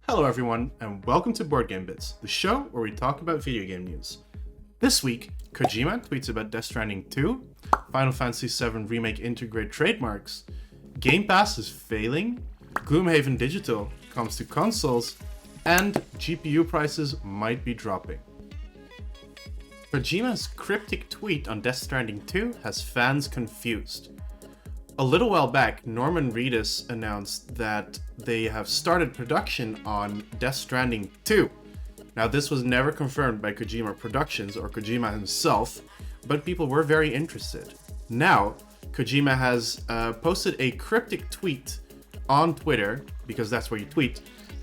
Hello everyone, and welcome to Boardgame Vids, the show where we talk about video game news. This week, Kojima tweets about Death Stranding 2, Final Fantasy VII Remake integrate trademarks, Gamepass is failing, Gloomhaven Digital comes to consoles, and GPU prices might be dropping. Kojima's cryptic tweet on Death Stranding 2 has fans confused. A little while back, Norman Reedus announced that they have started production on Death Stranding 2. Now, this was never confirmed by Kojima Productions or Kojima himself, but people were very interested. Now, Kojima has posted a cryptic tweet on Twitter, because that's where you tweet,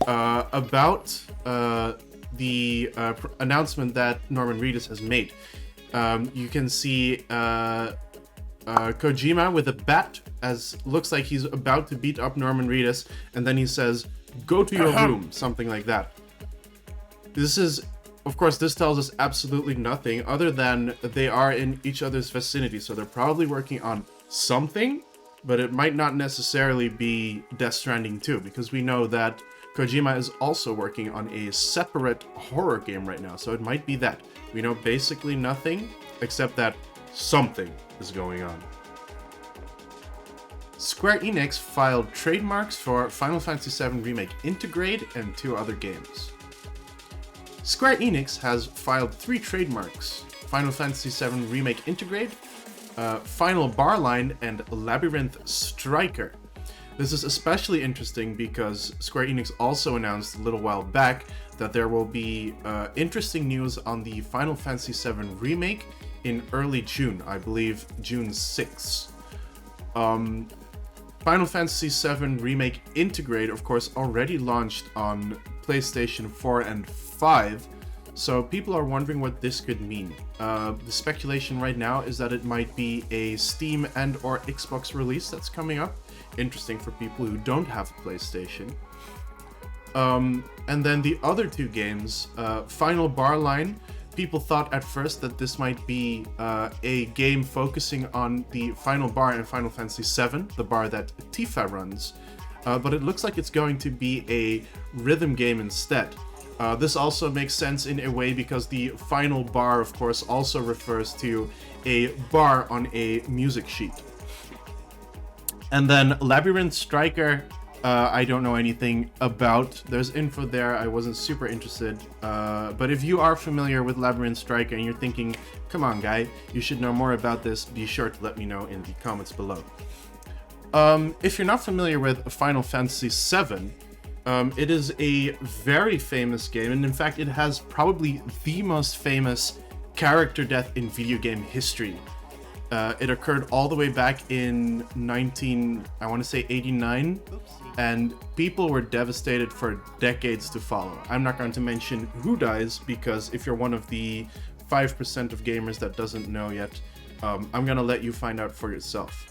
about the announcement that Norman Reedus has made. You can see Kojima with a bat, as looks like he's about to beat up Norman Reedus, and then he says, "Go to your room," something like that. This is, of course, this tells us absolutely nothing other than they are in each other's vicinity, so they're probably working on something, but it might not necessarily be Death Stranding 2, because we know that Kojima is also working on a separate horror game right now, so it might be that. We know basically nothing, except that something is going on. Square Enix filed trademarks for Final Fantasy VII Remake Integrate and 2 other games. Square Enix has filed 3 trademarks: Final Fantasy VII Remake Integrate, Final Barline, and Labyrinth Striker. This is especially interesting because Square Enix also announced a little while back that there will be interesting news on the Final Fantasy VII Remake in early June, I believe June 6th. Final Fantasy VII Remake Integrate, of course, already launched on PlayStation 4 and 5, so people are wondering what this could mean. The speculation right now is that it might be a Steam and or Xbox release that's coming up. Interesting for people who don't have a PlayStation. And then the other 2 games, Final Barline. People thought at first that this might be a game focusing on the final bar in Final Fantasy VII, the bar that Tifa runs, but it looks like it's going to be a rhythm game instead. This also makes sense in a way because the final bar, of course, also refers to a bar on a music sheet. And then Labyrinth Striker, I don't know anything about. There's info there. I wasn't super interested. But if you are familiar with Labyrinth Striker and you're thinking, come on, guy, you should know more about this, be sure to let me know in the comments below. If you're not familiar with Final Fantasy VII, it is a very famous game, and in fact, it has probably the most famous character death in video game history. It occurred all the way back in 89, and people were devastated for decades to follow. I'm not going to mention who dies, because if you're one of the 5% of gamers that doesn't know yet, I'm going to let you find out for yourself.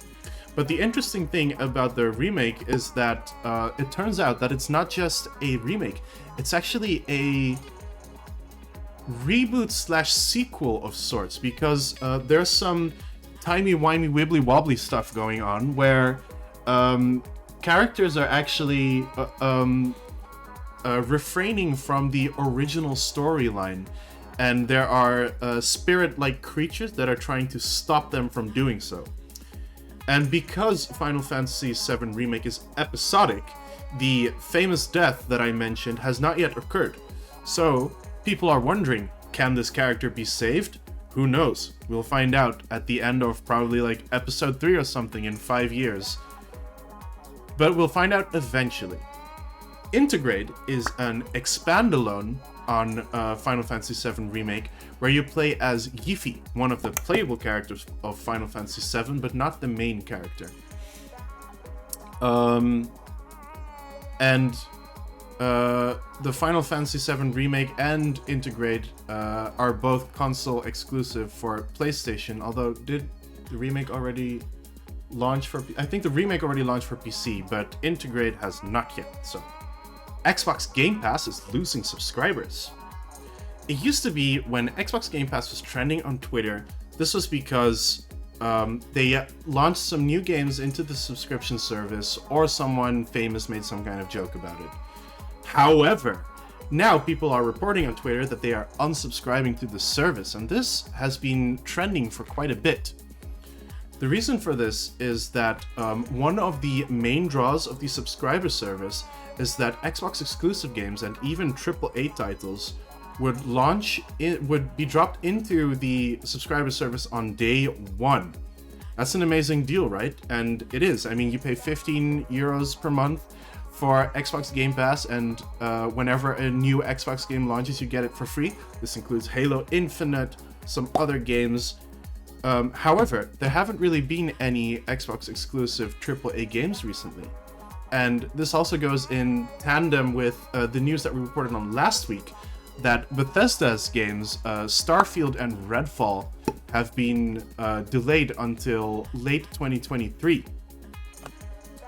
But the interesting thing about the remake is that it turns out that it's not just a remake, it's actually a reboot / sequel of sorts, because there's some timey-wimey wibbly-wobbly stuff going on where characters are actually refraining from the original storyline, and there are spirit-like creatures that are trying to stop them from doing so. And because Final Fantasy VII Remake is episodic, the famous death that I mentioned has not yet occurred. So people are wondering, can this character be saved? Who knows? We'll find out at the end of probably like episode 3 or something in 5 years. But we'll find out eventually. Integrate is an expandalone on Final Fantasy VII Remake, where you play as Yiffy, one of the playable characters of Final Fantasy VII, but not the main character. The Final Fantasy VII Remake and Integrate are both console exclusive for PlayStation, although did the remake already launch for... I think the remake already launched for PC, but Integrate has not yet, so... Xbox Game Pass is losing subscribers. It used to be when Xbox Game Pass was trending on Twitter, this was because they launched some new games into the subscription service, or someone famous made some kind of joke about it. However, now people are reporting on Twitter that they are unsubscribing to the service, and this has been trending for quite a bit. The reason for this is that one of the main draws of the subscriber service is that Xbox exclusive games and even AAA titles would be dropped into the subscriber service on day one. That's an amazing deal, right? And it is. I mean, you pay 15 euros per month for Xbox Game Pass, and whenever a new Xbox game launches, you get it for free. This includes Halo Infinite, some other games. However, there haven't really been any Xbox exclusive AAA games recently. And this also goes in tandem with the news that we reported on last week, that Bethesda's games, Starfield and Redfall, have been delayed until late 2023.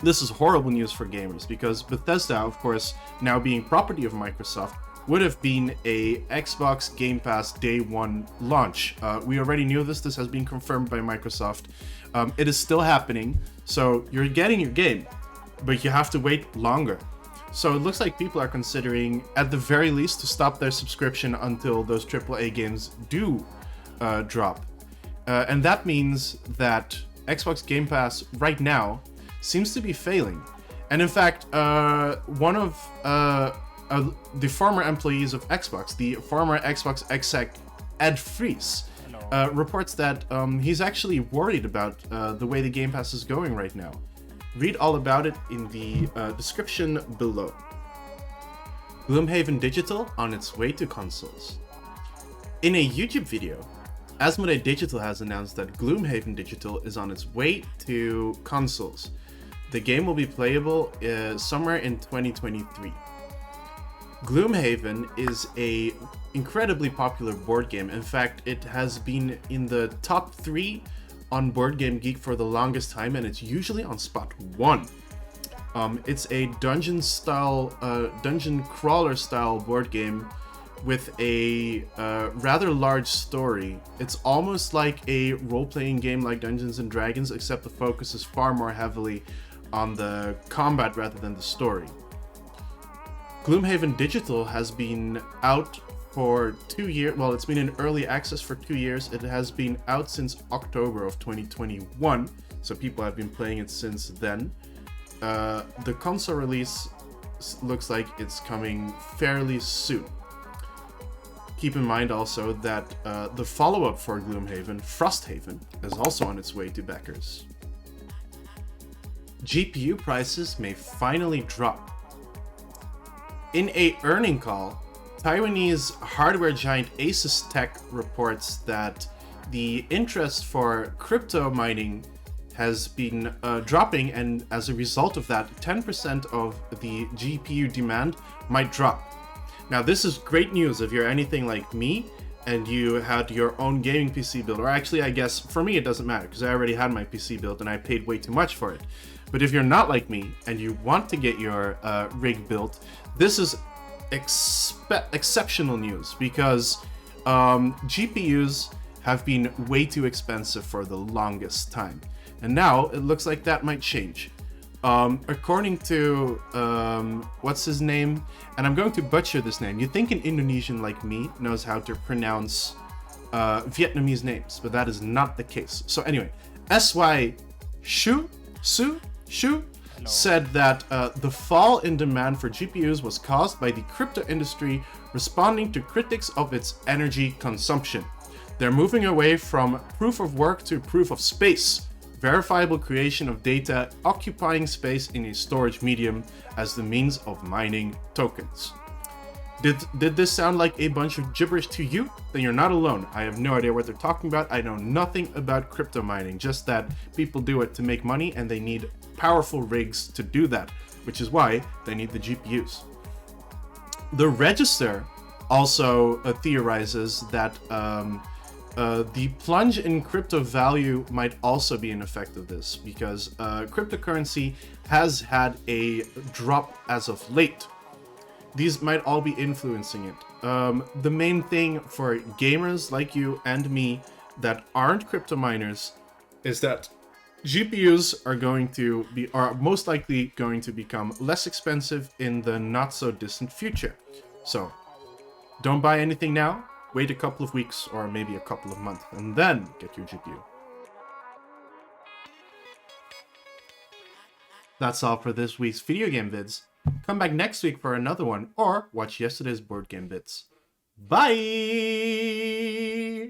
This is horrible news for gamers, because Bethesda, of course, now being property of Microsoft, would have been a Xbox Game Pass day one launch. We already knew this. This has been confirmed by Microsoft. It is still happening, so you're getting your game, but you have to wait longer. So it looks like people are considering, at the very least, to stop their subscription until those AAA games do drop. And that means that Xbox Game Pass right now seems to be failing. And in fact, one of the former employees of Xbox, the former Xbox exec Ed Fries, reports that he's actually worried about the way the Game Pass is going right now. Read all about it in the description below. Gloomhaven Digital on its way to consoles. In a YouTube video, Asmodee Digital has announced that Gloomhaven Digital is on its way to consoles. The game will be playable somewhere in 2023. Gloomhaven is a incredibly popular board game. In fact, it has been in the top 3 on Board Game Geek for the longest time, and it's usually on spot 1. It's a dungeon crawler style board game with a rather large story. It's almost like a role-playing game like Dungeons and Dragons, except the focus is far more heavily on the combat rather than the story. Gloomhaven Digital has been out for 2 years. Well, it's been in early access for 2 years. It has been out since October of 2021, so people have been playing it since then. The console release looks like it's coming fairly soon. Keep in mind also that the follow-up for Gloomhaven, Frosthaven, is also on its way to backers. GPU prices may finally drop. In a earning call, Taiwanese hardware giant Asus Tech reports that the interest for crypto mining has been dropping, and as a result of that, 10% of the GPU demand might drop. Now, this is great news if you're anything like me and you had your own gaming PC built, or actually, I guess for me it doesn't matter because I already had my PC built and I paid way too much for it. But if you're not like me and you want to get your rig built, this is exceptional news, because GPUs have been way too expensive for the longest time. And now it looks like that might change. According to, what's his name? And I'm going to butcher this name. You'd think an Indonesian like me knows how to pronounce Vietnamese names, but that is not the case. So anyway, S.Y. Shu said that the fall in demand for GPUs was caused by the crypto industry responding to critics of its energy consumption. They're moving away from proof of work to proof of space, verifiable creation of data occupying space in a storage medium as the means of mining tokens. Did this sound like a bunch of gibberish to you? Then you're not alone. I have no idea what they're talking about. I know nothing about crypto mining, just that people do it to make money and they need powerful rigs to do that, which is why they need the GPUs. The Register also theorizes that the plunge in crypto value might also be an effect of this, because cryptocurrency has had a drop as of late. These might all be influencing it. The main thing for gamers like you and me that aren't crypto miners is that GPUs are most likely going to become less expensive in the not so distant future. So don't buy anything now, wait a couple of weeks or maybe a couple of months and then get your GPU. That's all for this week's Video Game Vids. Come back next week for another one or watch yesterday's Board Game Vids. Bye!